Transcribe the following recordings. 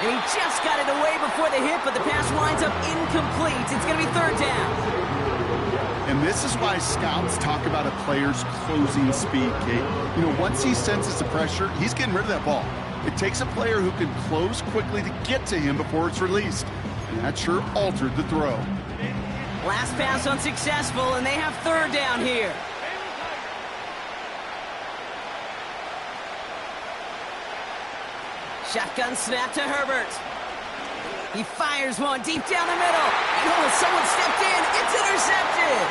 And he just got it away before the hit, but the pass winds up incomplete. It's going to be third down. And this is why scouts talk about a player's closing speed, Kate. You know, once he senses the pressure, he's getting rid of that ball. It takes a player who can close quickly to get to him before it's released. And that sure altered the throw. Last pass unsuccessful, and they have third down here. Shotgun snap to Herbert. He fires one deep down the middle. Oh, someone stepped in. It's intercepted.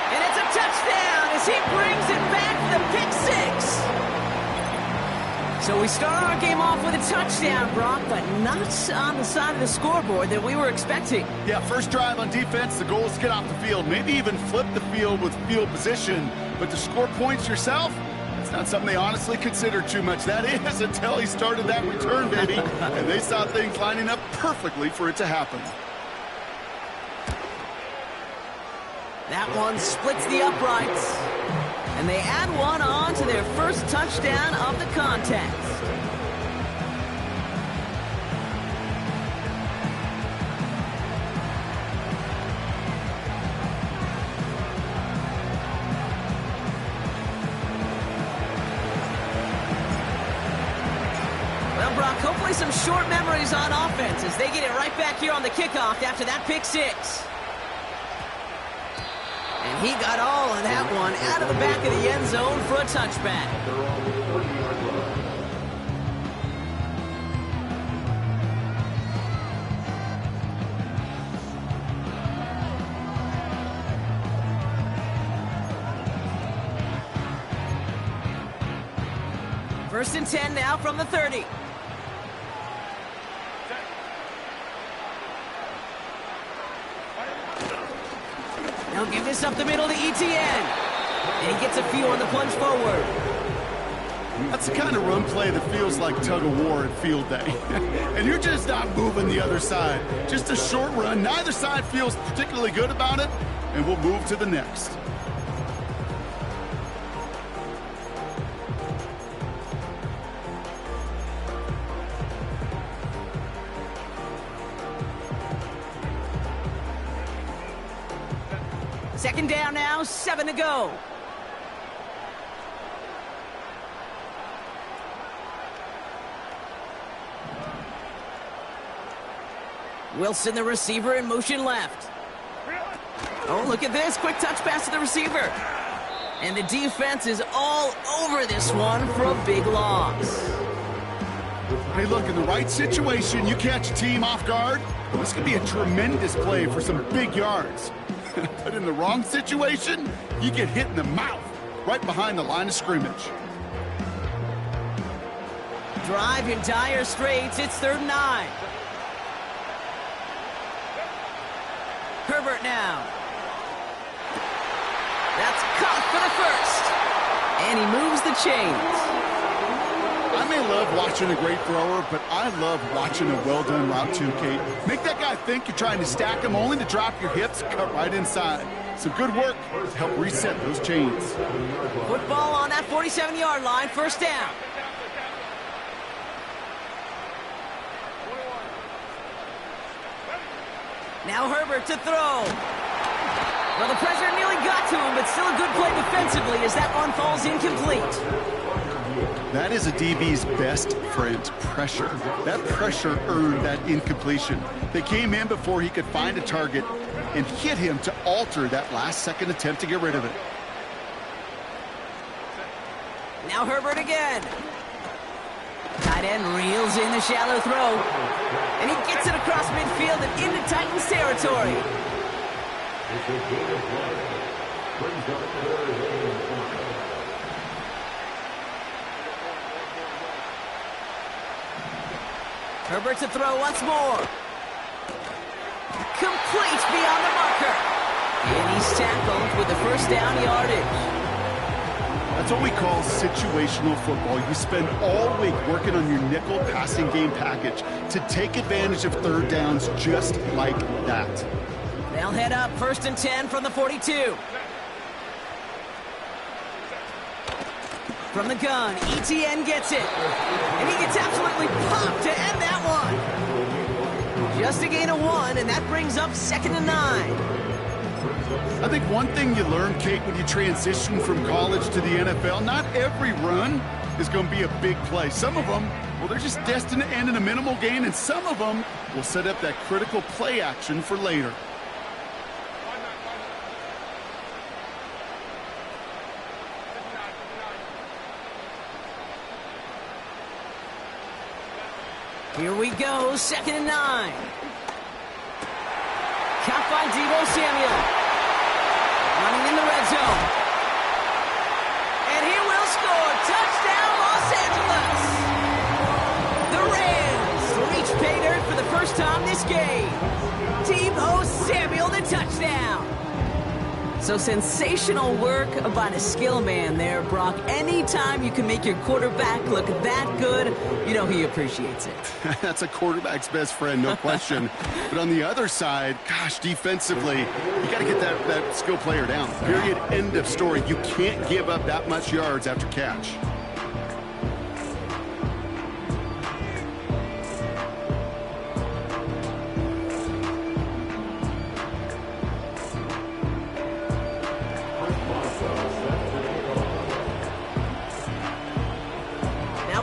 And it's a touchdown as he brings it back for the pick six. So we start our game off with a touchdown, Brock, but not on the side of the scoreboard that we were expecting. Yeah, first drive on defense, the goal is to get off the field, maybe even flip the field with field position. But to score points yourself, it's not something they honestly consider too much. That is until he started that return, baby. And they saw things lining up perfectly for it to happen. That one splits the uprights. And they add one on to their first touchdown of the contest. Well, Brock, hopefully some short memories on offense as they get it right back here on the kickoff after that pick six. And he got all of that one out of the back of the end zone for a touchback. First and 10 now from the 30. He'll give this up the middle to ETN. And he gets a few on the plunge forward. That's the kind of run play that feels like tug-of-war at field day. And you're just not moving the other side. Just a short run. Neither side feels particularly good about it. And we'll move to the next. Second down now, 7 to go. Wilson, the receiver, in motion left. Oh, look at this. Quick touch pass to the receiver. And the defense is all over this one for a big loss. Hey, look, in the right situation, you catch a team off guard. This could be a tremendous play for some big yards. But in the wrong situation, you get hit in the mouth right behind the line of scrimmage. Drive in dire straits. It's 3rd and 9. Herbert now. That's caught for the first. And he moves the chains. I may love watching a great thrower, but I love watching a well-done route too, Kate. Make that guy think you're trying to stack him only to drop your hips, cut right inside. Some good work to help reset those chains. Football on that 47-yard line, first down. Now Herbert to throw. Well, the pressure nearly got to him, but still a good play defensively as that one falls incomplete. That is a DB's best friend, pressure. That pressure earned that incompletion. They came in before he could find a target and hit him to alter that last-second attempt to get rid of it. Now Herbert again. Tight end reels in the shallow throw. And he gets it across midfield and into Titans territory. Herbert to throw once more. Complete beyond the marker. And he's tackled with the first down yardage. That's what we call situational football. You spend all week working on your nickel passing game package to take advantage of third downs just like that. They'll head up 1st and 10 from the 42. From the gun, ETN gets it. And he gets absolutely popped to end that one. Just a gain of 1, and that brings up 2nd and 9. I think one thing you learn, Kate, when you transition from college to the NFL, not every run is going to be a big play. Some of them, well, they're just destined to end in a minimal gain, and some of them will set up that critical play action for later. Here we go, 2nd and 9. Caught by Deebo Samuel. Running in the red zone. And he will score. Touchdown, Los Angeles. The Rams reach pay dirt for the first time this game. Deebo Samuel, the touchdown. So sensational work by the skill man there, Brock. Anytime you can make your quarterback look that good, you know he appreciates it. That's a quarterback's best friend, no question. But on the other side, gosh, defensively, you got to get that skill player down. Period, end of story. You can't give up that much yards after catch.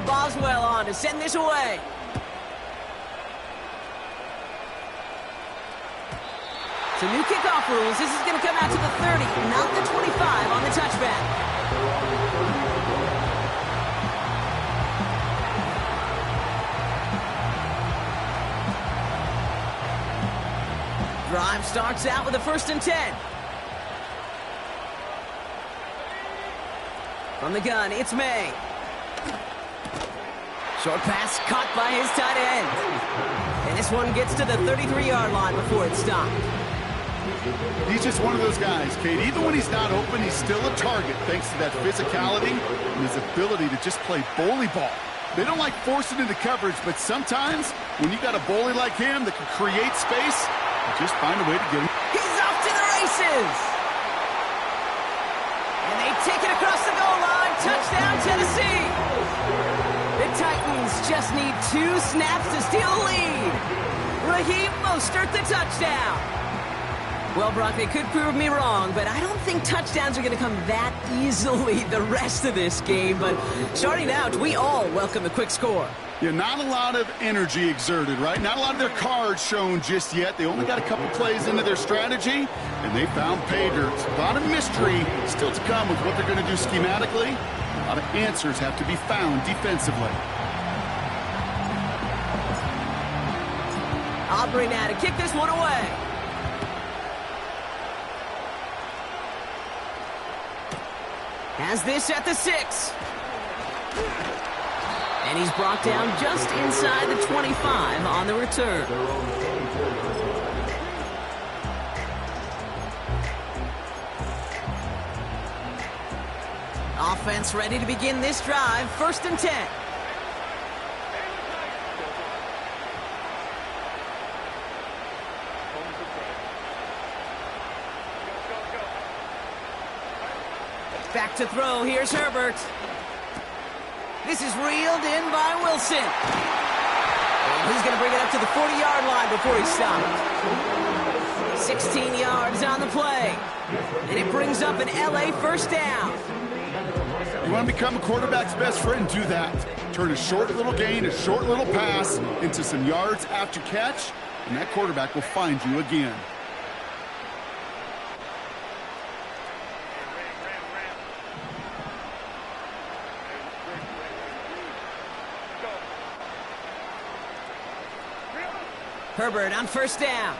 Boswell on to send this away. So new kickoff rules. This is going to come out to the 30, not the 25 on the touchback. Drive starts out with a 1st and 10. From the gun, it's May. Short pass caught by his tight end. And this one gets to the 33-yard line before it's stopped. He's just one of those guys, Kate. Even when he's not open, he's still a target thanks to that physicality and his ability to just play bully ball. They don't like forcing into coverage, but sometimes when you got a bully like him that can create space, you just find a way to get him. He's off to the races! And they take it across the goal line. Touchdown, Tennessee! The Titans just need 2 snaps to steal a lead. Raheem Mostert, the touchdown. Well, Brock, they could prove me wrong, but I don't think touchdowns are going to come that easily the rest of this game. But starting out, we all welcome a quick score. Yeah, not a lot of energy exerted, right? Not a lot of their cards shown just yet. They only got a couple plays into their strategy, and they found pay dirt. A lot of mystery still to come with what they're going to do schematically. A lot of answers have to be found defensively. Aubrey now to kick this one away. Has this at the 6. And he's brought down just inside the 25 on the return. Offense ready to begin this drive. 1st and 10. Back to throw. Here's Herbert. This is reeled in by Wilson. And he's going to bring it up to the 40-yard line before he's stopped. 16 yards on the play. And it brings up an LA first down. You want to become a quarterback's best friend? Do that. Turn a short little gain, a short little pass into some yards after catch, and that quarterback will find you again. Herbert on 1st down.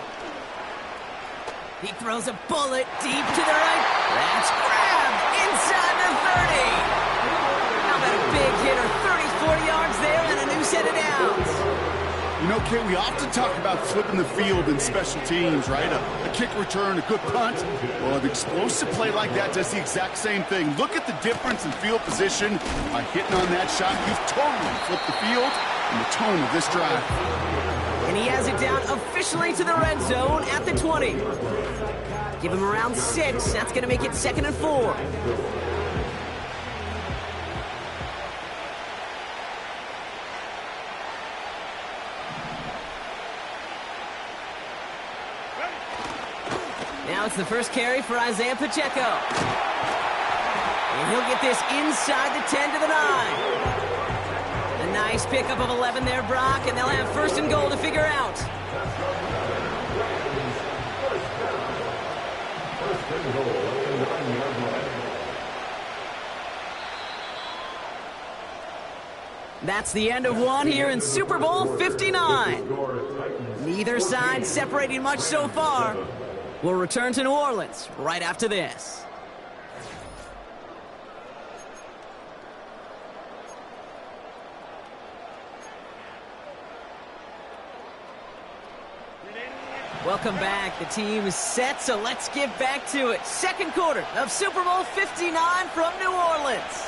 He throws a bullet deep to the right. That's grabbed inside the 30. How about a big hitter? 30, 40 yards there and a new set of downs. You know, Kate, we often talk about flipping the field in special teams, right? A kick return, a good punt. Well, an explosive play like that does the exact same thing. Look at the difference in field position. By hitting on that shot, you've totally flipped the field and the tone of this drive. And And he has it down officially to the red zone at the 20. Give him around 6. That's going to make it 2nd and 4. Now it's the first carry for Isaiah Pacheco. And he'll get this inside the 10 to the 9. A nice pickup of 11 there, Brock, and they'll have 1st and goal to figure out. That's the end of one here in Super Bowl 59. Neither side separating much so far. We'll return to New Orleans right after this. Welcome back. The team is set, so let's get back to it. 2nd quarter of Super Bowl 59 from New Orleans.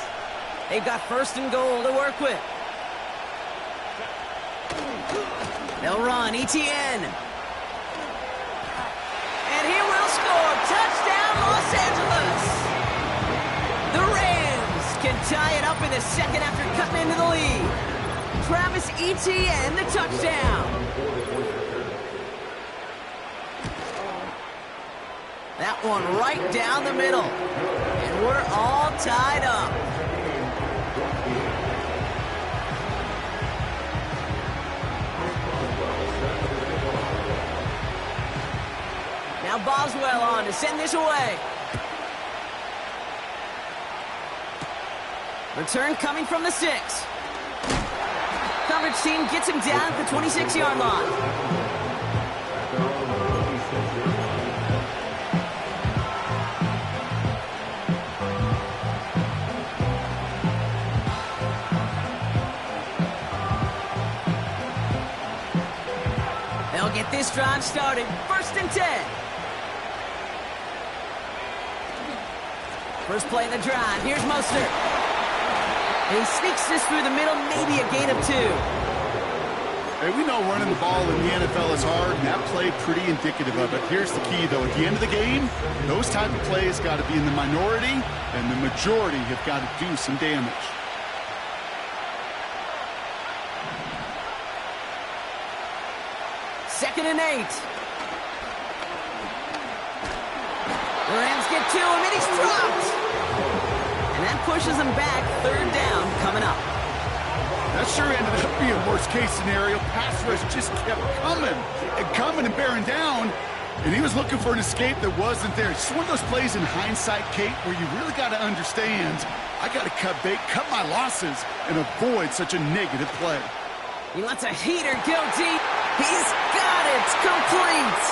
They've got 1st and goal to work with. They'll run, ETN. And he will score. Touchdown, Los Angeles. The Rams can tie it up in the 2nd after cutting into the lead. Travis Etienne, the touchdown. That one right down the middle. And we're all tied up. Now Boswell on to send this away. Return coming from the 6. Coverage team gets him down at the 26-yard line. They'll get this drive started. 1st and 10. First play of the drive. Here's Mostert. And he sneaks this through the middle, maybe a gain of 2. Hey, we know running the ball in the NFL is hard, and that play pretty indicative of it. Here's the key, though. At the end of the game, those type of plays got to be in the minority, and the majority have got to do some damage. Second and 8. The Rams get 2 him, and he's dropped. And that pushes him back. 3rd down coming up. That sure ended up being worst-case scenario. Pass rush just kept coming and bearing down. And he was looking for an escape that wasn't there. It's one of those plays in hindsight, Kate, where you really got to understand, I got to cut bait, cut my losses, and avoid such a negative play. He lets a heater go deep. He's got it. Complete.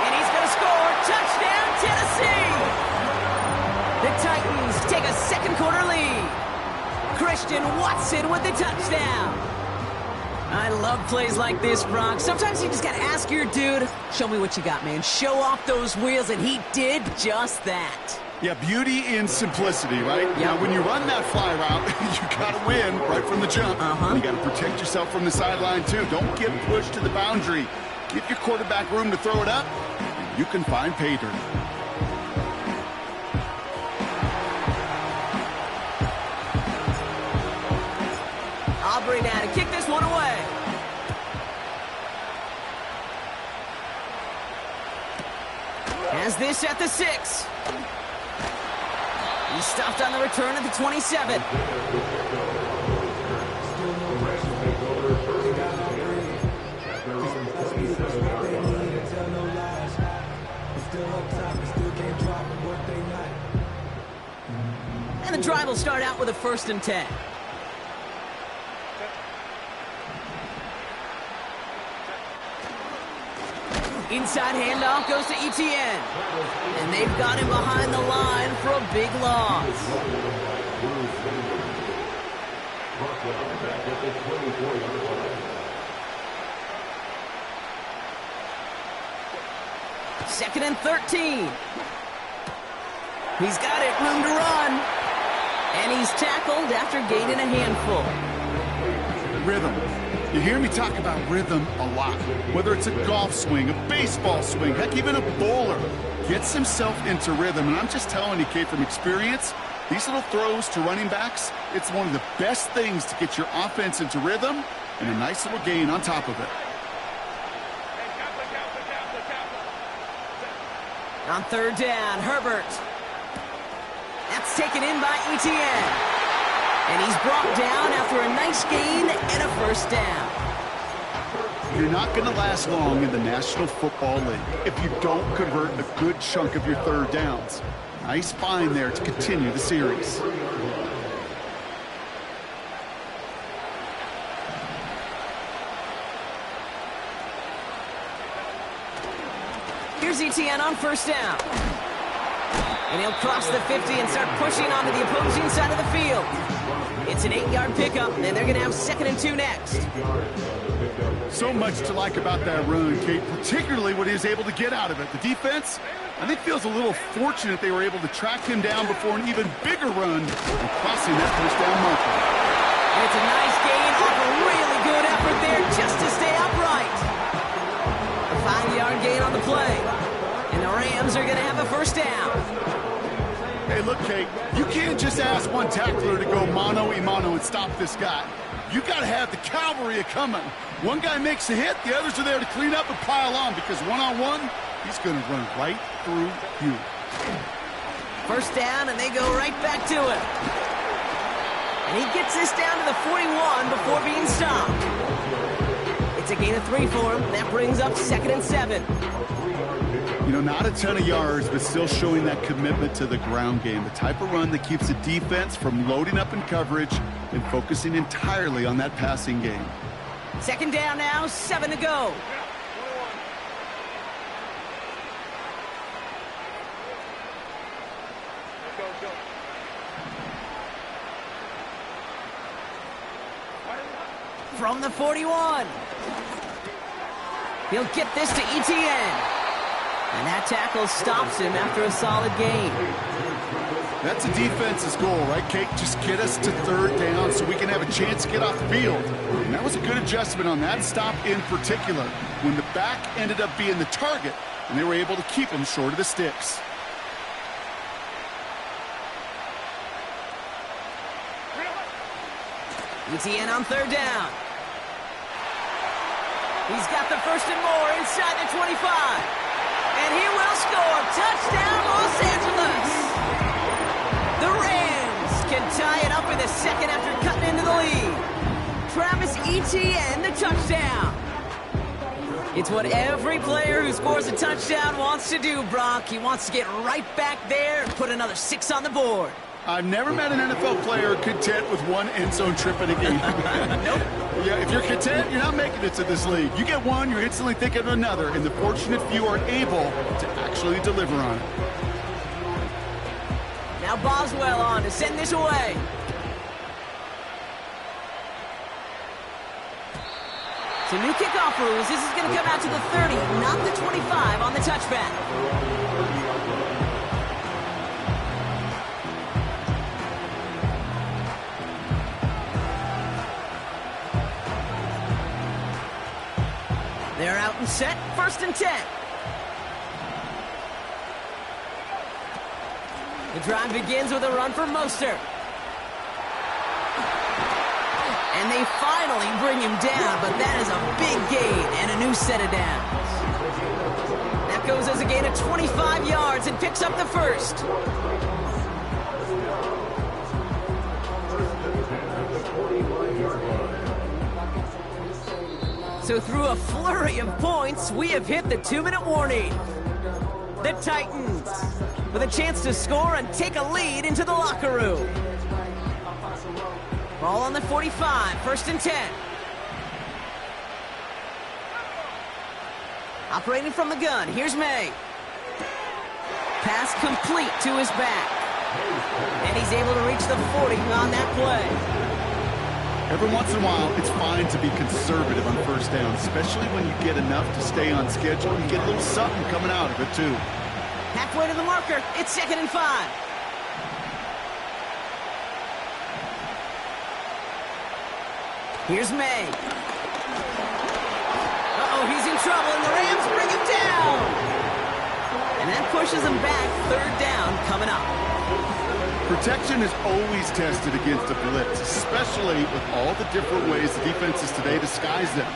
And he's going to score. Touchdown, Tennessee. The Titans take a 2nd quarter lead. Christian Watson with the touchdown. I love plays like this, Brock. Sometimes you just got to ask your dude, show me what you got, man. Show off those wheels, and he did just that. Yeah, beauty in simplicity, right? Yep. Now, when you run that fly route, you got to win right from the jump. You got to protect yourself from the sideline, too. Don't get pushed to the boundary. Give your quarterback room to throw it up, and you can find pay dirt. Aubrey now to kick this one away. Has this at the 6. He's stopped on the return at the 27. And the drive will start out with a 1st and 10. Inside handoff goes to ETN. And they've got him behind the line for a big loss. Second and 13. He's got it, room to run. And he's tackled after gaining a handful. Rhythm. You hear me talk about rhythm a lot. Whether it's a golf swing, a baseball swing, heck, even a bowler gets himself into rhythm. And I'm just telling you, Kate, from experience, these little throws to running backs, it's one of the best things to get your offense into rhythm and a nice little gain on top of it. On third down, Herbert. That's taken in by Etienne. And he's brought down after a nice gain and a first down. You're not going to last long in the National Football League if you don't convert a good chunk of your third downs. Nice find there to continue the series. Here's Etienne on first down. And he'll cross the 50 and start pushing onto the opposing side of the field. It's an 8-yard pickup, and they're going to have 2nd and 2 next. So much to like about that run, Kate, particularly what he was able to get out of it. The defense, I think, feels a little fortunate they were able to track him down before an even bigger run and crossing that first down marker. And it's a nice gain off a really good effort there just to stay upright. A 5-yard gain on the play. And the Rams are going to have a first down. Hey, look, Kate, you can't just ask one tackler to go mano-a-mano and stop this guy. You got to have the cavalry coming. One guy makes a hit, the others are there to clean up and pile on, because one-on-one, he's going to run right through you. First down, and they go right back to it. And he gets this down to the 41 before being stopped. It's a gain of 3 for him. That brings up 2nd and 7. You know, not a ton of yards, but still showing that commitment to the ground game. The type of run that keeps the defense from loading up in coverage and focusing entirely on that passing game. 2nd down now, 7 to go. From the 41. He'll get this to Etienne. And that tackle stops him after a solid gain. That's a defense's goal, right, Kate? Just get us to third down so we can have a chance to get off the field. And that was a good adjustment on that stop in particular, when the back ended up being the target, and they were able to keep him short of the sticks. Etienne on third down. He's got the 1st and more inside the 25. And he will score. Touchdown, Los Angeles. The Rams can tie it up in the 2nd after cutting into the lead. Travis Etienne, the touchdown. It's what every player who scores a touchdown wants to do, Brock. He wants to get right back there and put another 6 on the board. I've never met an NFL player content with one end zone trip in a game. Nope. Yeah, if you're content, you're not making it to this league. You get one, you're instantly thinking of another, and the fortunate few are able to actually deliver on it. Now Boswell on to send this away. So new kickoff rules. This is going to come out to the 30, not the 25 on the touchback. They're out and set. 1st and 10. The drive begins with a run for Mostert. And they finally bring him down, but that is a big gain and a new set of downs. That goes as a gain of 25 yards and picks up the 1st. So through a flurry of points, we have hit the 2-minute warning. The Titans with a chance to score and take a lead into the locker room. Ball on the 45, 1st and 10. Operating from the gun, here's May. Pass complete to his back. And he's able to reach the 40 on that play. Every once in a while, it's fine to be conservative on 1st down, especially when you get enough to stay on schedule. You get a little something coming out of it, too. Halfway to the marker, it's 2nd and 5. Here's May. trouble, and the Rams bring him down. And that pushes them back. Third down coming up. Protection is always tested against a blitz, especially with all the different ways the defenses today disguise them.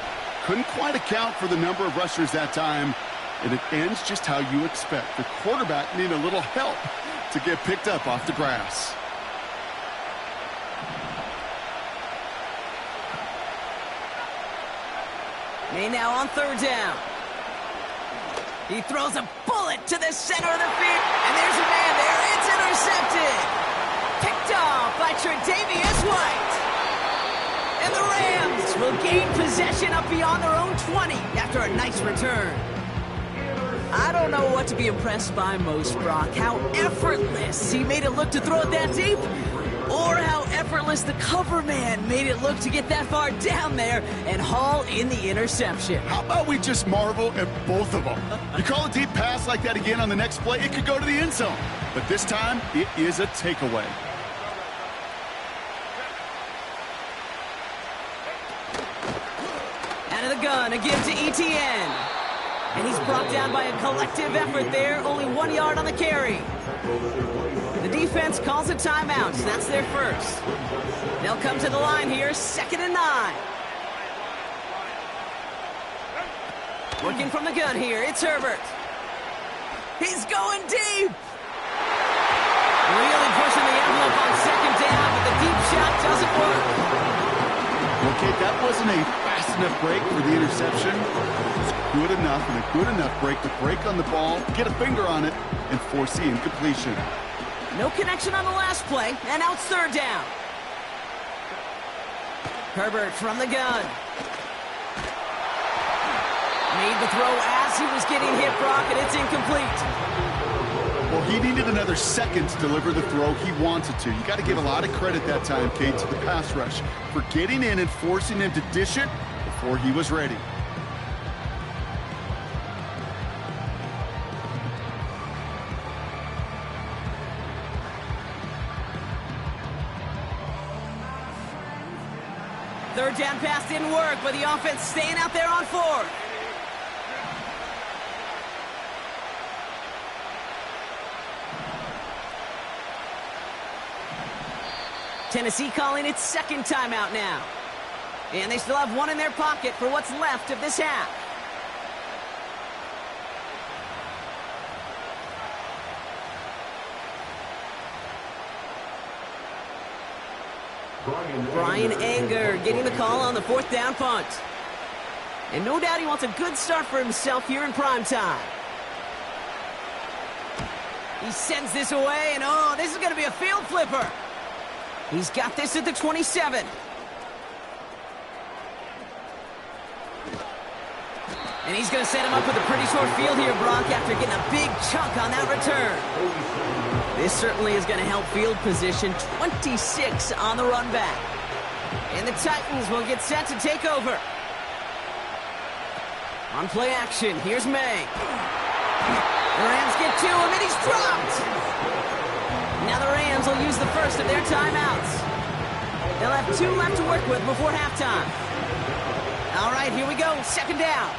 Couldn't quite account for the number of rushers that time, and it ends just how you expect. The quarterback needed a little help to get picked up off the grass. May now on third down. He throws a bullet to the center of the field, and there's a man there. It's intercepted. Picked off by Tre'Davious White. And the Rams will gain possession up beyond their own 20 after a nice return. I don't know what to be impressed by most, Brock. How effortless he made it look to throw it that deep, or how effortless the cover man made it look to get that far down there and haul in the interception. How about we just marvel at both of them? You call a deep pass like that again on the next play, it could go to the end zone. But this time, it is a takeaway. Out of the gun, a give to ETN. And he's brought down by a collective effort there, only 1 yard on the carry. The defense calls a timeout, so that's their first. They'll come to the line here, 2nd and 9. Working from the gun here, it's Herbert. He's going deep. Really pushing the envelope on 2nd down, but the deep shot doesn't work. Okay, that wasn't a fast enough break for the interception. It's good enough and a good enough break to break on the ball, get a finger on it, and force the incompletion. No connection on the last play, and now it's third down. Herbert from the gun. Made the throw as he was getting hit, Brock, and it's incomplete. Well, he needed another second to deliver the throw he wanted to. You got to give a lot of credit that time, Kate, to the pass rush for getting in and forcing him to dish it before he was ready. Third down pass didn't work, but the offense staying out there on fourth. Tennessee calling its second timeout now. And they still have one in their pocket for what's left of this half. Brian Anger getting the call on the fourth down punt. And no doubt he wants a good start for himself here in prime time. He sends this away, and oh, this is going to be a field flipper. He's got this at the 27. And he's going to set him up with a pretty short field here, Brock, after getting a big chunk on that return. This certainly is going to help field position. 26 on the run back. And the Titans will get set to take over. On play action, here's May. The Rams get to him, and he's dropped. Now the Rams will use the first of their timeouts. They'll have 2 left to work with before halftime. All right, here we go, 2nd down.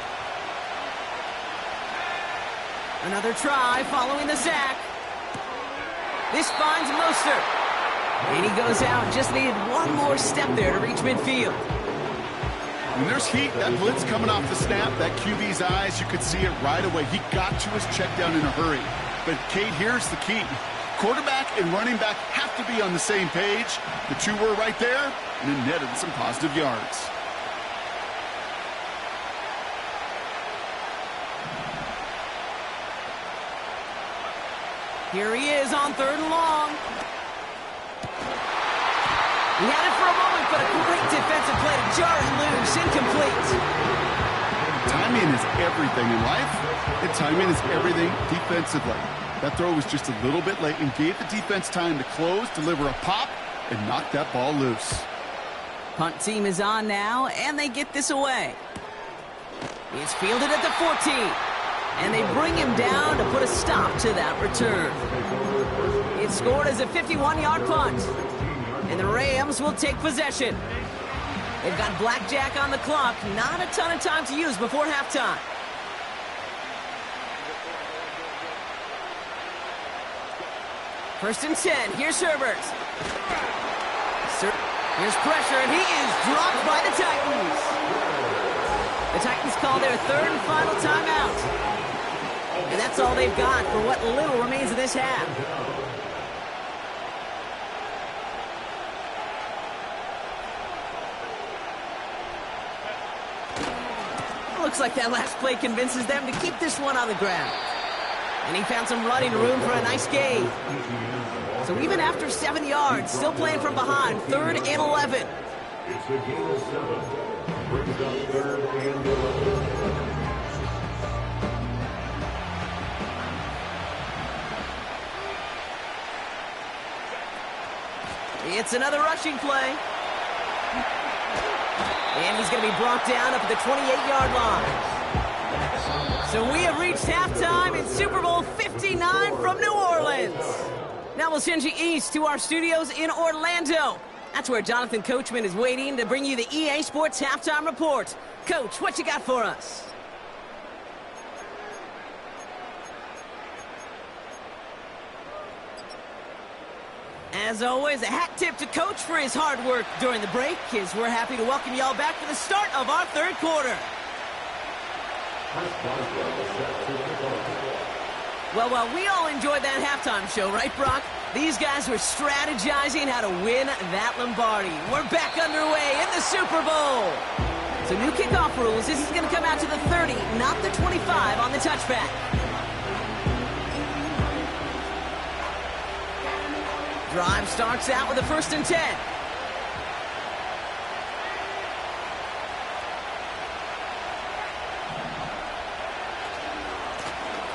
Another try following the sack. This finds Mostert. And he goes out, just needed one more step there to reach midfield. When there's heat, that blitz coming off the snap, that QB's eyes, you could see it right away. He got to his check down in a hurry. But, Kate, here's the key. Quarterback and running back have to be on the same page. The two were right there, and it netted some positive yards. Here he is on 3rd and long. He had it for a moment, but a great defensive play to jar it loose. Incomplete. Timing is everything in life, and timing is everything defensively. That throw was just a little bit late and gave the defense time to close, deliver a pop, and knock that ball loose. Punt team is on now, and they get this away. It's fielded at the 14. And they bring him down to put a stop to that return. It's scored as a 51-yard punt. And the Rams will take possession. They've got blackjack on the clock. Not a ton of time to use before halftime. First and 10. Here's Herbert. Here's pressure, and he is dropped by the Titans. The Titans call their third and final timeout. And that's all they've got for what little remains of this half. Looks like that last play convinces them to keep this one on the ground. And he found some running room for a nice gain. So even after 7 yards, still playing from behind, 3rd and 11. It's a gain of 7. Brings up 3rd and 11. It's another rushing play. And he's going to be brought down up at the 28-yard line. So we have reached halftime in Super Bowl 59 from New Orleans. Now we'll send you east to our studios in Orlando. That's where Jonathan Coachman is waiting to bring you the EA Sports Halftime Report. Coach, what you got for us? As always, a hat tip to Coach for his hard work during the break, as we're happy to welcome y'all back for the start of our third quarter. Well, we all enjoyed that halftime show, right, Brock? These guys were strategizing how to win that Lombardi. We're back underway in the Super Bowl. So new kickoff rules. This is going to come out to the 30, not the 25 on the touchback. Drive starts out with a 1st and 10.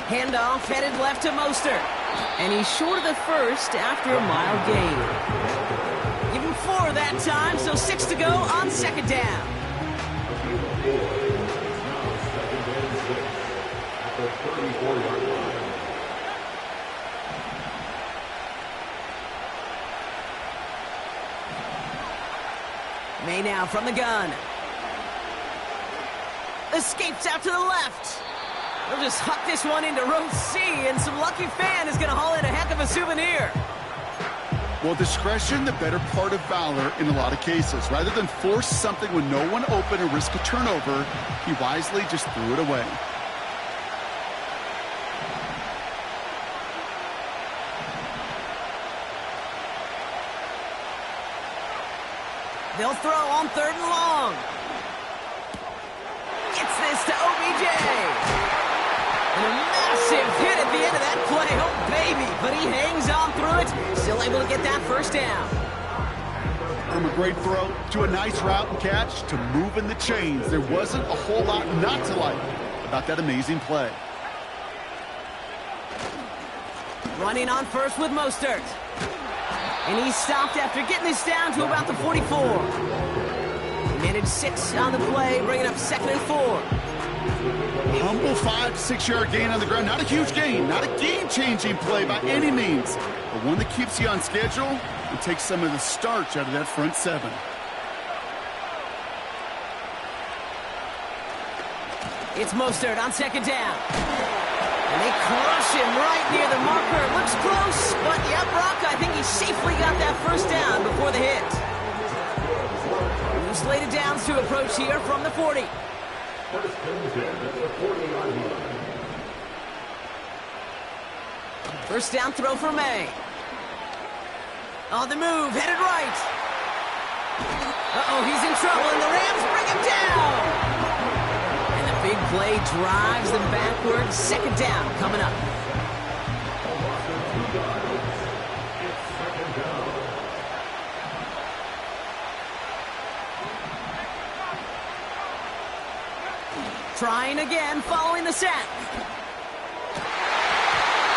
Handoff headed left to Mostert. And he's short of the first after a mile gain. Give him 4 that time, so 6 to go on 2nd down. May now from the gun. Escapes out to the left. They'll just huck this one into row C, and some lucky fan is going to haul in a heck of a souvenir. Well, discretion, the better part of valor in a lot of cases. Rather than force something with no one open and risk a turnover, he wisely just threw it away. They'll throw on 3rd and long. Gets this to OBJ. And a massive hit at the end of that play. Oh, baby. But he hangs on through it. Still able to get that 1st down. From a great throw to a nice route and catch to moving the chains. There wasn't a whole lot not to like about that amazing play. Running on first with Mostert. And he stopped after getting this down to about the 44. He managed 6 on the play, bringing up 2nd and 4. Humble 5 to 6 yard gain on the ground. Not a huge gain, not a game-changing play by any means, but one that keeps you on schedule and takes some of the starch out of that front 7. It's Mostert on 2nd down. And they crush him right near the marker. Looks close, but yeah, Brock, I think he safely got that 1st down before the hit. New slated downs to approach here from the 40. First down throw for May. On the move, headed right. Uh-oh, he's in trouble, and the Rams bring him down. Big play drives them backwards. 2nd down coming up. Trying again following the sack.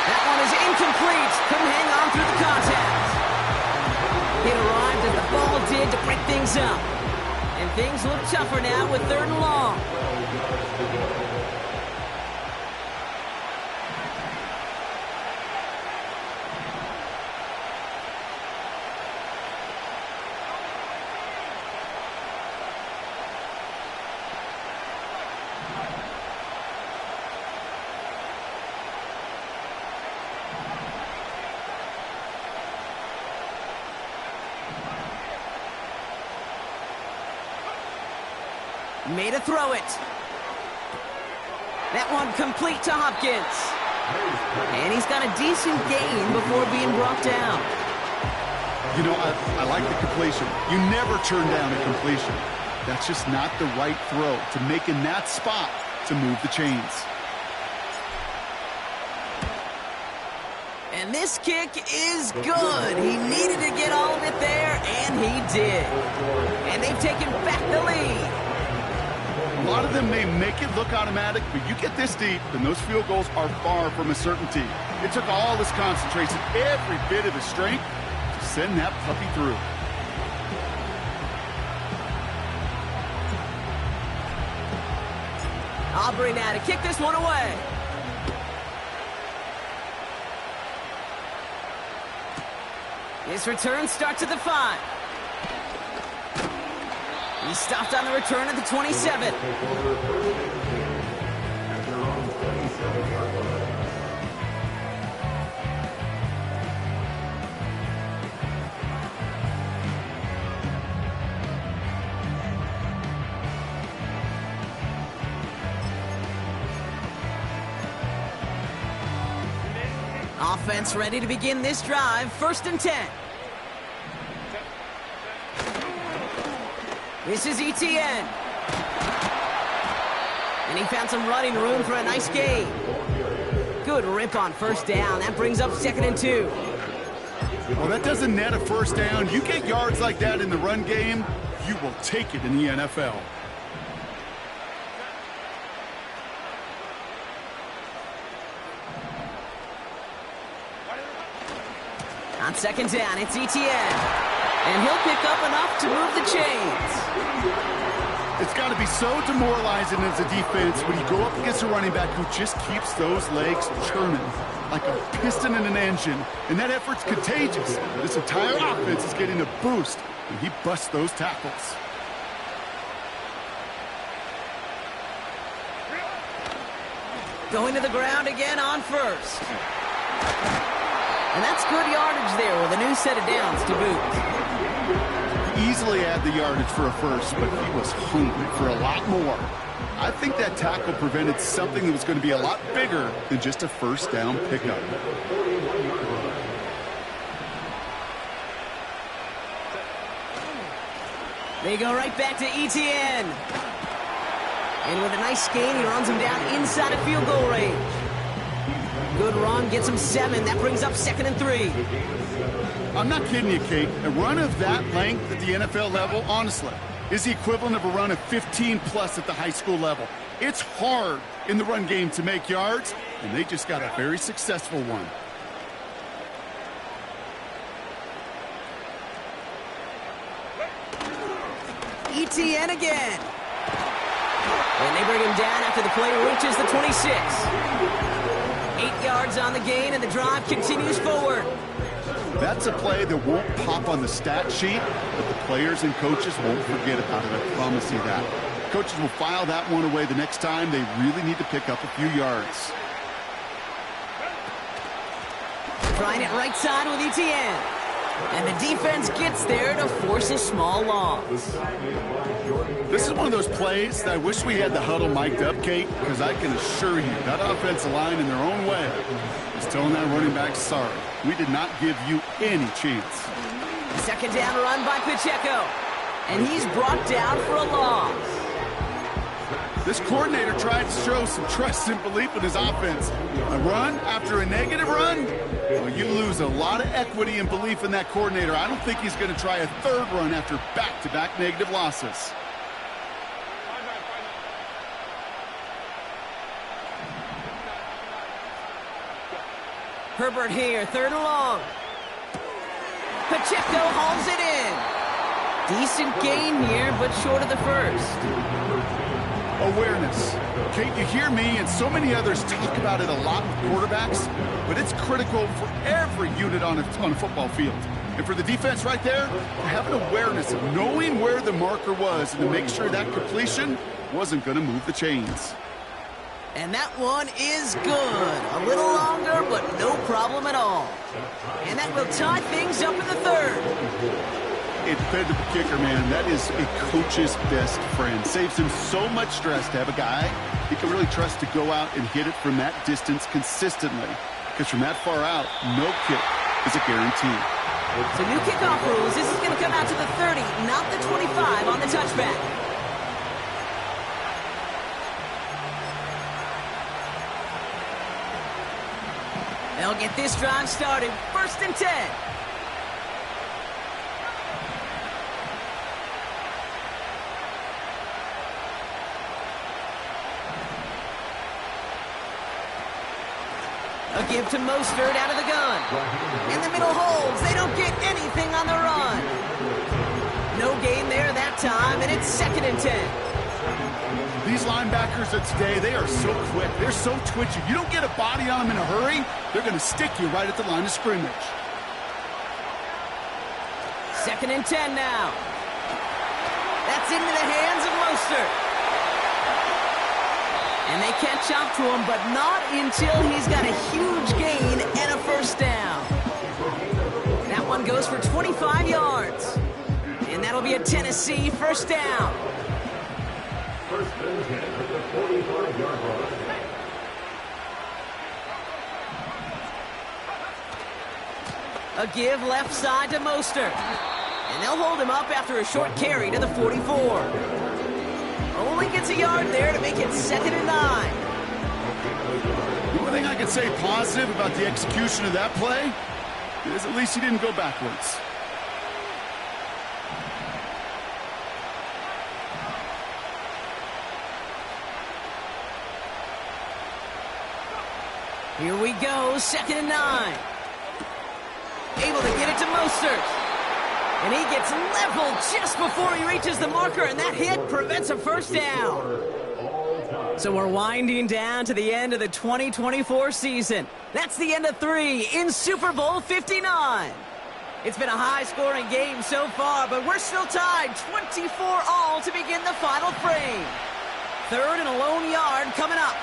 That one is incomplete. Couldn't hang on through the contact. It arrived as the ball did to break things up. And things look tougher now with 3rd and long. Made a throw it. That one complete to Hopkins. And he's got a decent gain before being brought down. You know, I like the completion. You never turn down a completion. That's just not the right throw to make in that spot to move the chains. And this kick is good. He needed to get all of it there, and he did. And they've taken back the lead. A lot of them may make it look automatic, but you get this deep, and those field goals are far from a certainty. It took all his concentration, every bit of his strength, to send that puppy through. Aubrey now to kick this one away. His return starts at the 5. He stopped on the return at the 27. Offense ready to begin this drive. 1st and 10. This is ETN. And he found some running room for a nice gain. Good rip on 1st down. That brings up 2nd and 2. Well, that doesn't net a 1st down. You get yards like that in the run game, you will take it in the NFL. On 2nd down, it's ETN. And he'll pick up enough to move the chains. It's got to be so demoralizing as a defense when you go up against a running back who just keeps those legs churning like a piston in an engine. And that effort's contagious. This entire offense is getting a boost when he busts those tackles. Going to the ground again on 1st. And that's good yardage there with a new set of downs to boot. Easily add the yardage for a 1st, but he was hungry for a lot more. I think that tackle prevented something that was going to be a lot bigger than just a 1st down pickup. They go right back to ETN. And with a nice gain, he runs him down inside of field goal range. Good run, gets him 7. That brings up 2nd and 3. I'm not kidding you, Kate. A run of that length at the NFL level, honestly, is the equivalent of a run of 15-plus at the high school level. It's hard in the run game to make yards, and they just got a very successful one. ETN again. And they bring him down after the play reaches the 26. 8 yards on the gain, and the drive continues forward. That's a play that won't pop on the stat sheet, but the players and coaches won't forget about it. I promise you that. Coaches will file that one away the next time they really need to pick up a few yards. Trying it right side with ETN. And the defense gets there to force a small loss. This is one of those plays that I wish we had the huddle mic'd up, Kate, because I can assure you that offensive line in their own way is telling that running back, sorry, we did not give you any chance. 2nd down run by Pacheco. And he's brought down for a loss. This coordinator tried to show some trust and belief in his offense. A run after a negative run? Well, you lose a lot of equity and belief in that coordinator. I don't think he's going to try a 3rd run after back-to-back negative losses. Herbert here, 3rd and long. Pacheco hauls it in. Decent gain here, but short of the 1st. Awareness. Kate, you hear me and so many others talk about it a lot with quarterbacks, but it's critical for every unit on a football field. And for the defense right there, to have an awareness of knowing where the marker was and to make sure that completion wasn't going to move the chains. And that one is good. A little longer, but no problem at all. And that will tie things up in the 3rd. a dependable kicker, man. That is a coach's best friend. Saves him so much stress to have a guy he can really trust to go out and hit it from that distance consistently. Because from that far out, no kick is a guarantee. So new kickoff rules. This is going to come out to the 30, not the 25 on the touchback. They'll get this drive started. 1st and 10. A give to Mostert out of the gun. In the middle holds. They don't get anything on the run. No gain there that time, and it's 2nd and 10. These linebackers of today, they are so quick. They're so twitchy. You don't get a body on them in a hurry, they're going to stick you right at the line of scrimmage. 2nd and 10 now. That's into the hands of Mostert. And they catch up to him, but not until he's got a huge gain and a 1st down. That one goes for 25 yards. And that'll be a Tennessee 1st down. 1st and 10 at the 45-yard line. A give left side to Mostert. And they'll hold him up after a short carry to the 44. Only gets a yard there to make it 2nd and 9. The only thing I can say positive about the execution of that play is at least he didn't go backwards. Here we go, 2nd and 9. Able to get it to Mostert. And he gets leveled just before he reaches the marker, and that hit prevents a 1st down. So we're winding down to the end of the 2024 season. That's the end of 3 in Super Bowl 59. It's been a high-scoring game so far, but we're still tied 24-all to begin the final frame. 3rd and a lone yard coming up.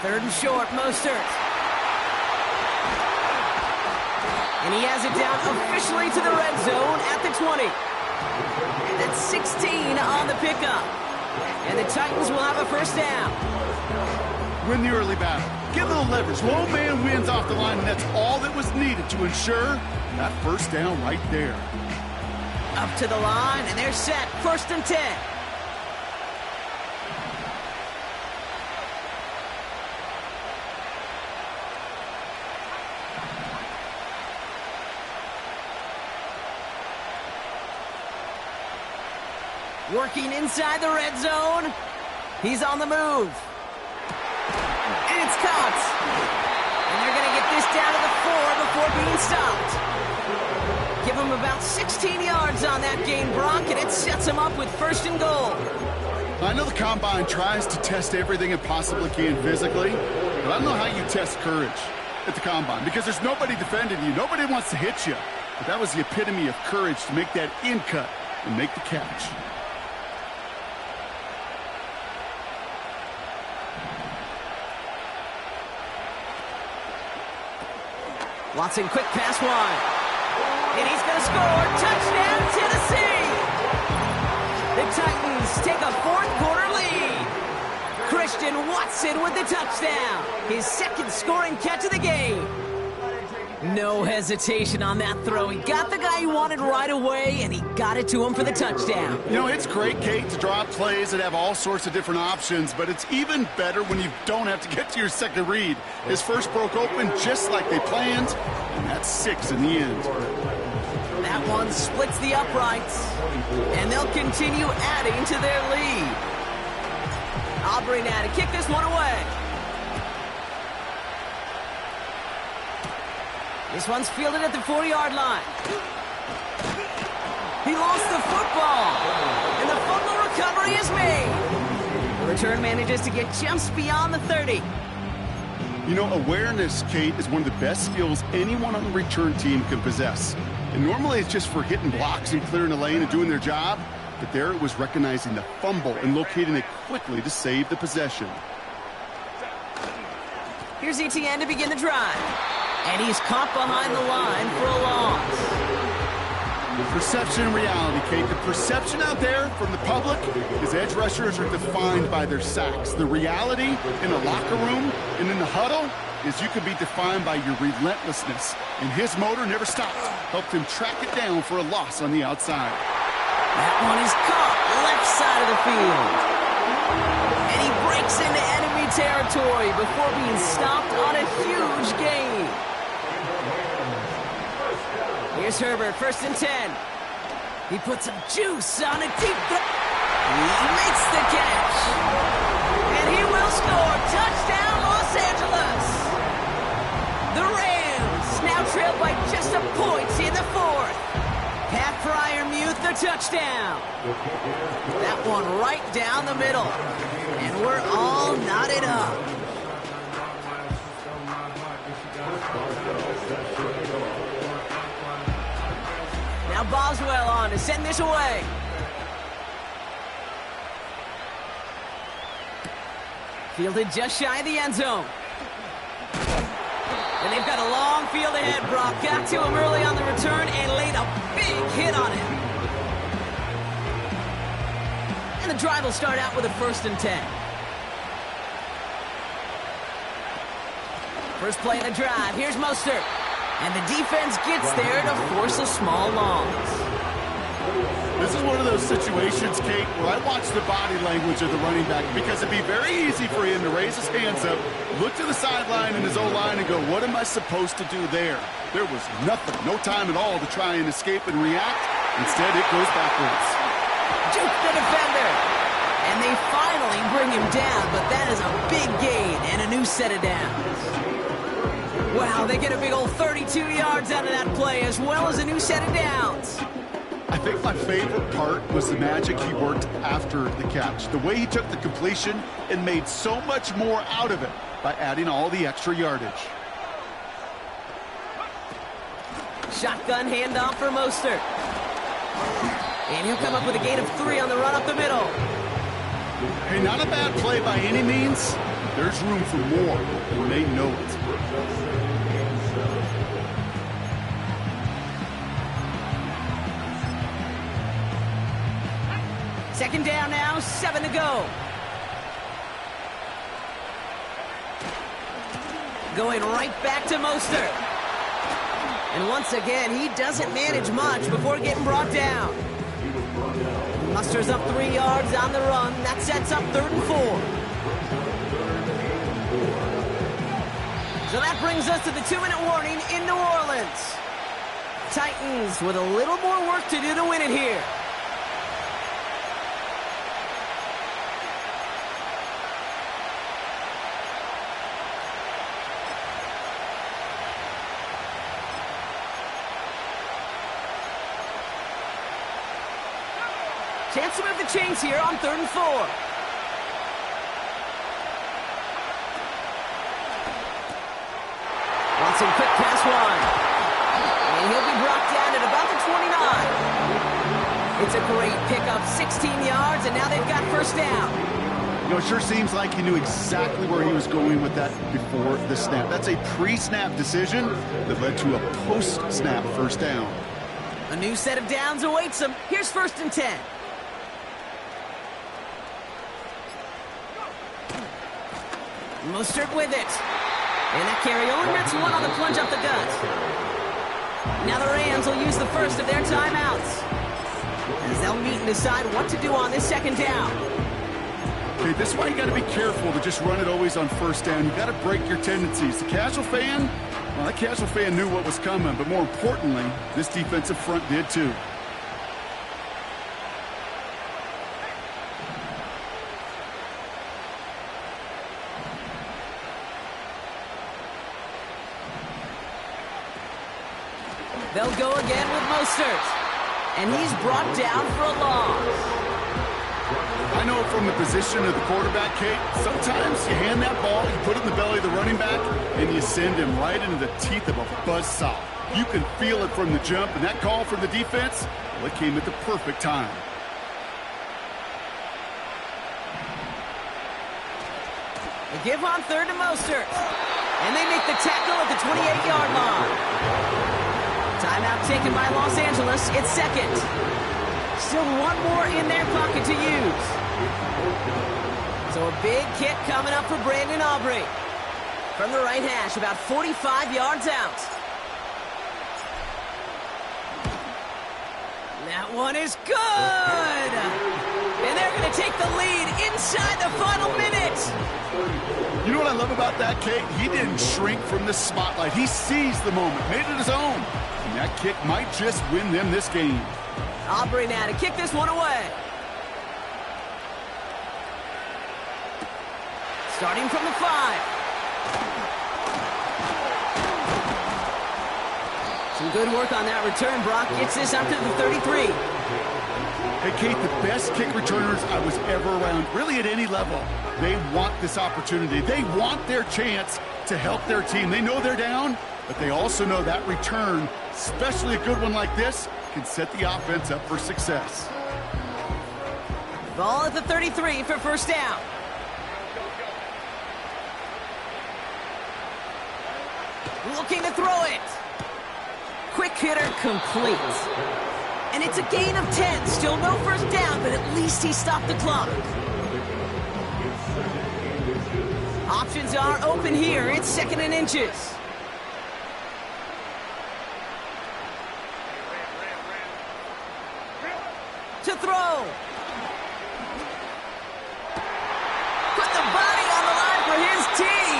3rd and short, Mostert. And he has it down officially to the red zone at the 20. And that's 16 on the pickup. And the Titans will have a 1st down. Win the early battle. Get a little leverage. One man wins off the line, and that's all that was needed to ensure that 1st down right there. Up to the line, and they're set. 1st and 10. Working inside the red zone. He's on the move. And it's caught. And they're going to get this down to the 4 before being stopped. Give him about 16 yards on that gain, Brock, and it sets him up with 1st and goal. I know the Combine tries to test everything it possibly can physically, but I don't know how you test courage at the Combine because there's nobody defending you. Nobody wants to hit you. But that was the epitome of courage to make that in cut and make the catch. Watson, quick pass wide. And he's going to score. Touchdown, Tennessee! The Titans take a 4th quarter lead. Christian Watson with the touchdown. His 2nd scoring catch of the game. No hesitation on that throw. He got the guy he wanted right away, and he got it to him for the touchdown. You know, it's great, Kate, to draw plays that have all sorts of different options, but it's even better when you don't have to get to your 2nd read. His 1st broke open just like they planned, and that's 6 in the end. That one splits the uprights, and they'll continue adding to their lead. Aubrey now to kick this one away. This one's fielded at the 4-yard line. He lost the football, and the fumble recovery is made. The return manages to get just beyond the 30. You know, awareness, Kate, is one of the best skills anyone on the return team can possess. And normally it's just for hitting blocks and clearing the lane and doing their job. But there it was recognizing the fumble and locating it quickly to save the possession. Here's ETN to begin the drive. And he's caught behind the line for a loss. Perception and reality, Kate. The perception out there from the public is edge rushers are defined by their sacks. The reality in the locker room and in the huddle is you can be defined by your relentlessness. And his motor never stopped. Helped him track it down for a loss on the outside. That one is caught left side of the field. And he breaks into enemy territory before being stopped on a huge gain. Here's Herbert, 1st and 10. He puts some juice on a deep throw. He makes the catch. And he will score. Touchdown, Los Angeles. The Rams now trail by just a point in the 4th. Pat Fryermuth, the touchdown. That one right down the middle. And we're all knotted up. Now Boswell on to send this away. Fielded just shy of the end zone. And they've got a long field ahead. Brock got to him early on the return and laid a big hit on him. And the drive will start out with a 1st and 10. First play of the drive. Here's Mostert. And the defense gets there to force a small loss. This is one of those situations, Kate, where I watch the body language of the running back because it'd be very easy for him to raise his hands up, look to the sideline in his O-line and go, what am I supposed to do there? There was nothing, no time at all to try and escape and react. Instead, it goes backwards. Juke the defender. And they finally bring him down, but that is a big gain and a new set of downs. Wow, they get a big old 32 yards out of that play, as well as a new set of downs. I think my favorite part was the magic he worked after the catch. The way he took the completion and made so much more out of it by adding all the extra yardage. Shotgun handoff for Mostert. And he'll come up with a gain of 3 on the run up the middle. Hey, not a bad play by any means. There's room for more, and they know it. Second down now, 7 to go. Going right back to Mostert. And once again, he doesn't manage much before getting brought down. Musters up 3 yards on the run. That sets up 3rd and 4. So that brings us to the 2-minute warning in New Orleans. Titans with a little more work to do to win it here. Chance to move the chains here on 3rd and 4. Watson, quick pass wide. And he'll be brought down at about the 29. It's a great pickup, 16 yards, and now they've got 1st down. You know, it sure seems like he knew exactly where he was going with that before the snap. That's a pre-snap decision that led to a post-snap 1st down. A new set of downs awaits him. Here's 1st and 10. Mostert with it. And that carry only gets 1 on the plunge up the gut. Now the Rams will use the first of their timeouts, as they'll meet and decide what to do on this 2nd down. Okay, this is why you got to be careful to just run it always on 1st down. You got to break your tendencies. The casual fan, well, that casual fan knew what was coming, but more importantly, this defensive front did too. They'll go again with Mostert. And he's brought down for a loss. I know from the position of the quarterback, Kate, sometimes you hand that ball, you put it in the belly of the running back, and you send him right into the teeth of a buzzsaw. You can feel it from the jump, and that call from the defense, well, it came at the perfect time. They give on 3rd to Mostert. And they make the tackle at the 28-yard line. Timeout taken by Los Angeles. It's second. Still one more in their pocket to use. So a big kick coming up for Brandon Aubrey. From the right hash, about 45 yards out. That one is good! And they're going to take the lead inside the final minute. You know what I love about that, Kate? He didn't shrink from the spotlight. He seized the moment, made it his own. And that kick might just win them this game. Aubrey now to kick this one away. Starting from the 5. Some good work on that return. Brock gets this up to the 33. Hey, Kate, the best kick returners I was ever around, really at any level, they want this opportunity. They want their chance to help their team. They know they're down, but they also know that return, especially a good one like this, can set the offense up for success. Ball at the 33 for first down. Looking to throw it. Quick hitter complete. And it's a gain of 10. Still no first down, but at least he stopped the clock. Options are open here. It's second and inches. To throw. Put the body on the line for his team.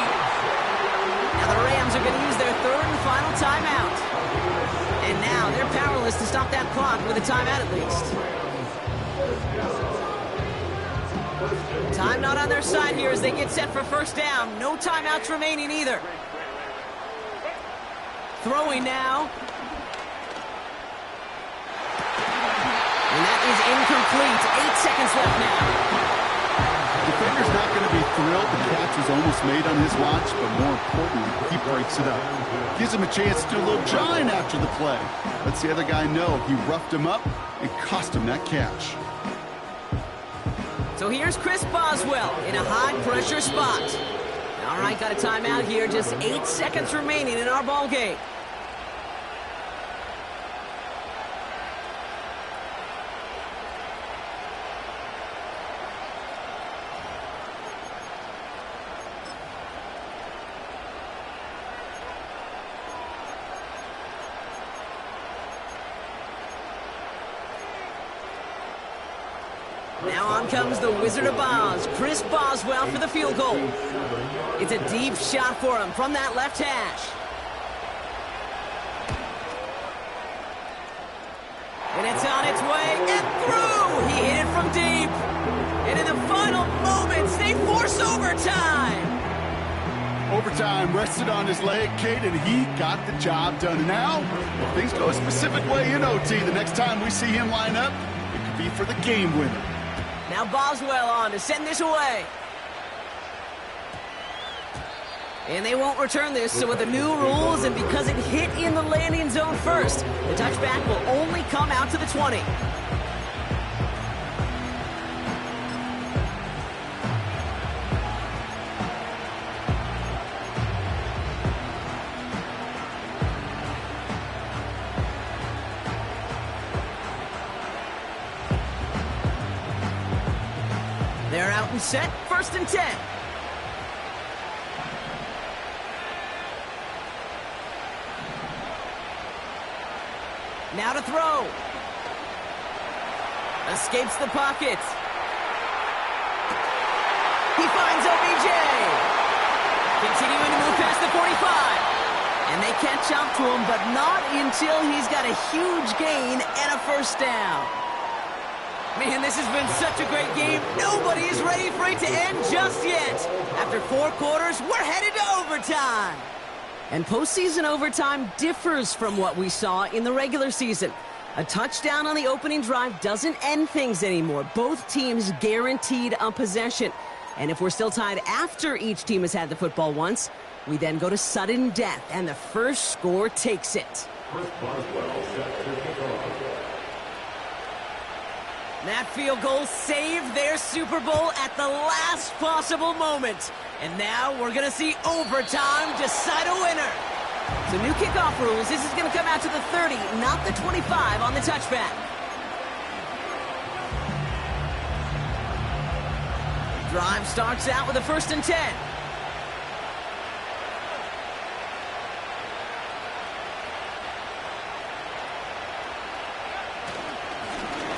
Now the Rams are going to use their third and final timeout. And now they're powerless to stop that clock with a timeout at least. Time not on their side here as they get set for first down. No timeouts remaining either. Throwing now. And that is incomplete. 8 seconds left now. Defender's not going to be thrilled the catch was almost made on his watch, but more importantly, he breaks it up. Gives him a chance to do a little jawing after the play. Lets the other guy know he roughed him up and cost him that catch. So here's Chris Boswell in a high-pressure spot. All right, got a timeout here. Just 8 seconds remaining in our ball game. Now on comes the Wizard of Oz, Chris Boswell for the field goal. It's a deep shot for him from that left hash. And it's on its way and through. He hit it from deep. And in the final moments, they force overtime. Overtime rested on his leg, Kate, and he got the job done. And now, if things go a specific way in OT, the next time we see him line up, it could be for the game winner. Now Boswell on to send this away. And they won't return this, so with the new rules and because it hit in the landing zone first, the touchback will only come out to the 20. They're out and set, first and 10. Now to throw. Escapes the pocket. He finds OBJ. Continuing to move past the 45. And they catch up to him, but not until he's got a huge gain and a first down. Man, this has been such a great game. Nobody is ready for it to end just yet. After 4 quarters, we're headed to overtime. And postseason overtime differs from what we saw in the regular season. A touchdown on the opening drive doesn't end things anymore. Both teams guaranteed a possession. And if we're still tied after each team has had the football once, we then go to sudden death, and the first score takes it. That field goal saved their Super Bowl at the last possible moment. And now we're going to see overtime decide a winner. So new kickoff rules. This is going to come out to the 30, not the 25 on the touchback. Drive starts out with a 1st and 10.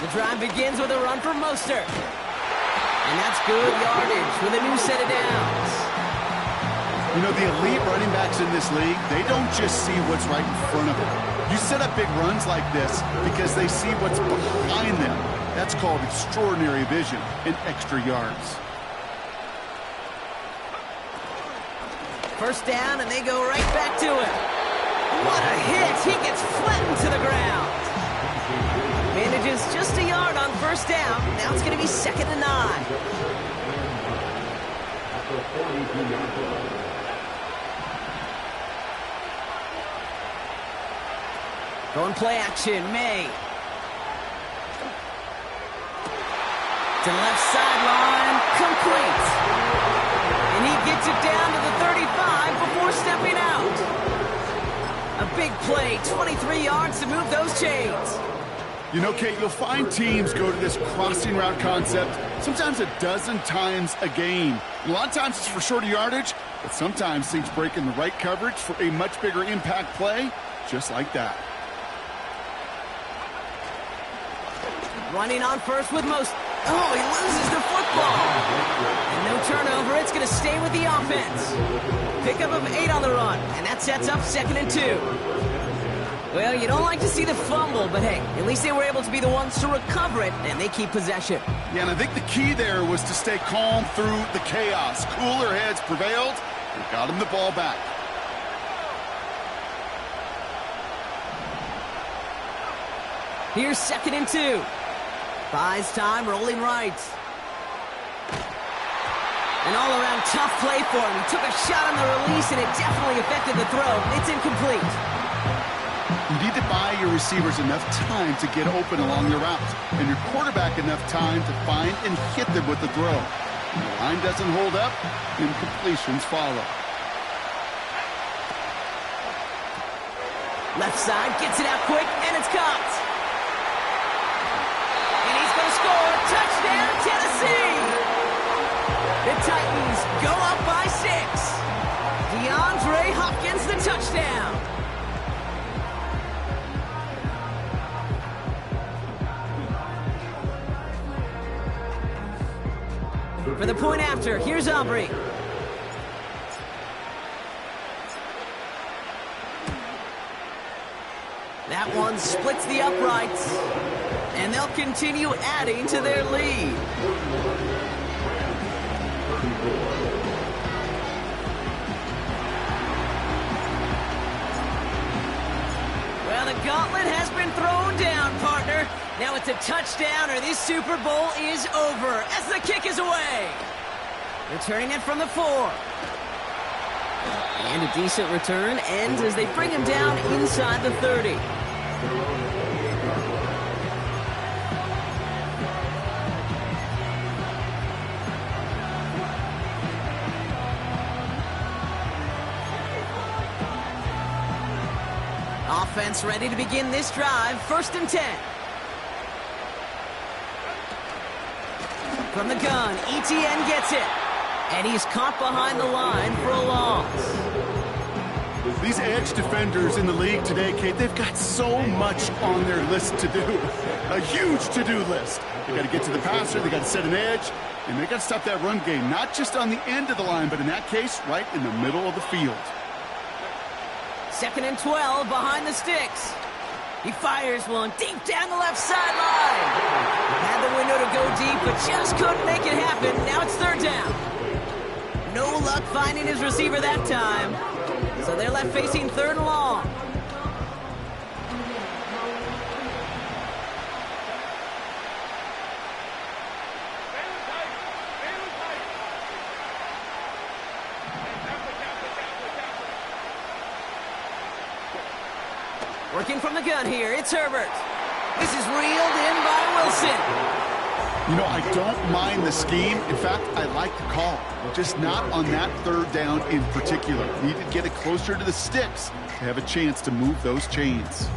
The drive begins with a run for Mostert. And that's good yardage with a new set of downs. You know, the elite running backs in this league, they don't just see what's right in front of them. You set up big runs like this because they see what's behind them. That's called extraordinary vision and extra yards. 1st down, and they go right back to him. What a hit! He gets flattened to the ground. Manages just a yard on 1st down. Now it's going to be 2nd and 9. Going play action, May. To the left sideline, complete. And he gets it down to the 35 before stepping out. A big play, 23 yards to move those chains. You know, Kate, you'll find teams go to this crossing route concept sometimes a dozen times a game. A lot of times it's for shorter yardage, but sometimes things break in the right coverage for a much bigger impact play, just like that. Running on 1st with most. Oh, he loses the football. And no turnover. It's going to stay with the offense. Pickup of 8 on the run, and that sets up 2nd and 2. Well, you don't like to see the fumble, but hey, at least they were able to be the ones to recover it, and they keep possession. Yeah, and I think the key there was to stay calm through the chaos. Cooler heads prevailed and got him the ball back. Here's 2nd and 2. Buys time, rolling right. An all-around tough play for him. He took a shot on the release, and it definitely affected the throw. It's incomplete. You need to buy your receivers enough time to get open along their routes, and your quarterback enough time to find and hit them with the throw. When the line doesn't hold up, incompletions follow. Left side, gets it out quick, and it's caught. And he's going to score. Touchdown, Tennessee! The Titans go up by 6. DeAndre Hopkins, the touchdown. For the point after, here's Aubrey. That one splits the uprights, and they'll continue adding to their lead. Well, the gauntlet has been thrown down, partner. Now it's a touchdown or this Super Bowl is over as the kick is away. Returning it from the 4. And a decent return ends as they bring him down inside the 30. Offense ready to begin this drive. 1st and 10. From the gun, ETN gets it. And he's caught behind the line for a loss. These edge defenders in the league today, Kate, they've got so much on their list to do. A huge to-do list. They got to get to the passer, they got to set an edge, and they got to stop that run game, not just on the end of the line, but in that case, right in the middle of the field. 2nd and 12 behind the sticks. He fires one deep down the left sideline. Had the window to go deep, but just couldn't make it happen. Now it's 3rd down. No luck finding his receiver that time. So they're left facing 3rd and long. Working from the gun here, it's Herbert. This is reeled in by Wilson. You know, I don't mind the scheme. In fact, I like the call. Just not on that third down in particular. Need to get it closer to the sticks to have a chance to move those chains.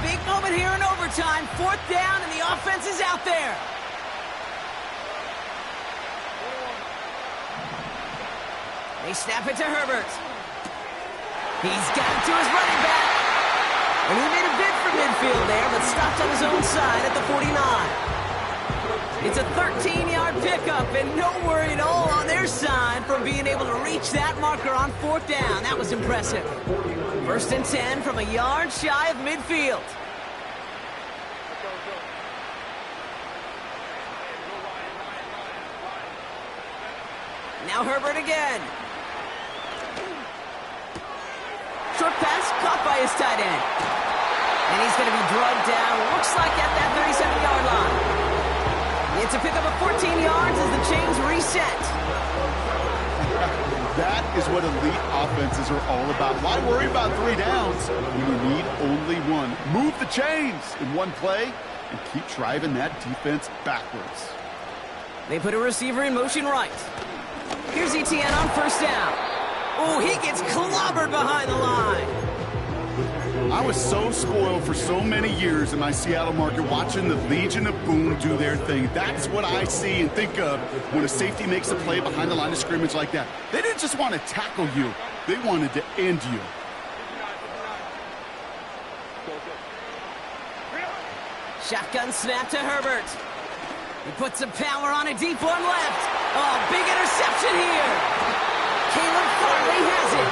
Big moment here in overtime. 4th down, and the offense is out there. They snap it to Herbert. He's got it to his running back. And he made a bid for midfield there, but stopped on his own side at the 49. It's a 13-yard pickup, and no worry at all on their side from being able to reach that marker on 4th down. That was impressive. 1st and 10 from a yard shy of midfield. Now Herbert again. Short pass caught by his tight end. And he's going to be drugged down, looks like at that 37-yard line. It's a pickup of 14 yards as the chains reset. That is what elite offenses are all about. Why worry about 3 downs when you need only one? Move the chains in one play and keep driving that defense backwards. They put a receiver in motion right. Here's Etienne on 1st down. Oh, he gets clobbered behind the line. I was so spoiled for so many years in my Seattle market watching the Legion of Boom do their thing. That's what I see and think of when a safety makes a play behind the line of scrimmage like that. They didn't just want to tackle you. They wanted to end you. Shotgun snap to Herbert. He puts some power on a deep one left. Oh, big interception here. Caleb Farley has it.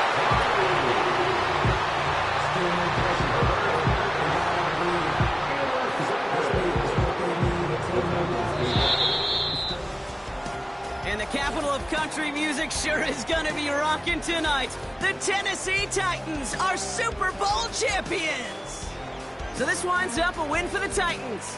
And the capital of country music sure is going to be rocking tonight. The Tennessee Titans are Super Bowl champions. So this winds up a win for the Titans.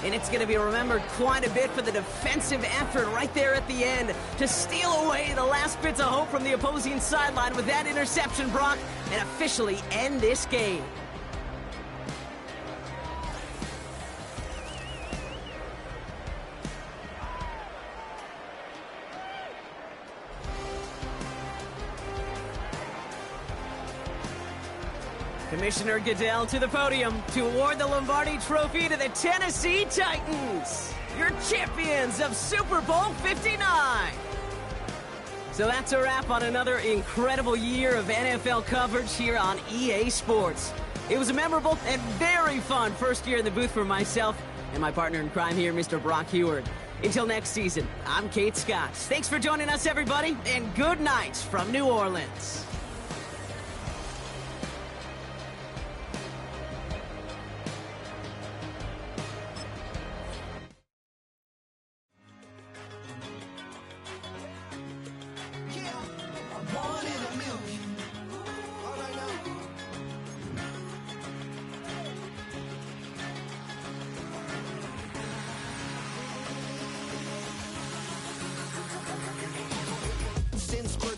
And it's going to be remembered quite a bit for the defensive effort right there at the end to steal away the last bits of hope from the opposing sideline with that interception, Brock, and officially end this game. Commissioner Goodell to the podium to award the Lombardi Trophy to the Tennessee Titans, your champions of Super Bowl 59. So that's a wrap on another incredible year of NFL coverage here on EA Sports. It was a memorable and very fun first year in the booth for myself and my partner in crime here, Mr. Brock Heward. Until next season, I'm Kate Scott. Thanks for joining us, everybody, and good night from New Orleans.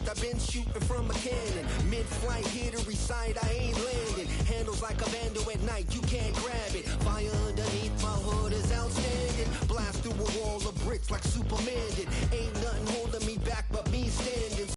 I've been shooting from a cannon. Mid-flight, here to recite, I ain't landing. Handles like a vandal at night, you can't grab it. Fire underneath my hood is outstanding. Blast through a wall of bricks like Superman did. Ain't nothing holding me back but me standing.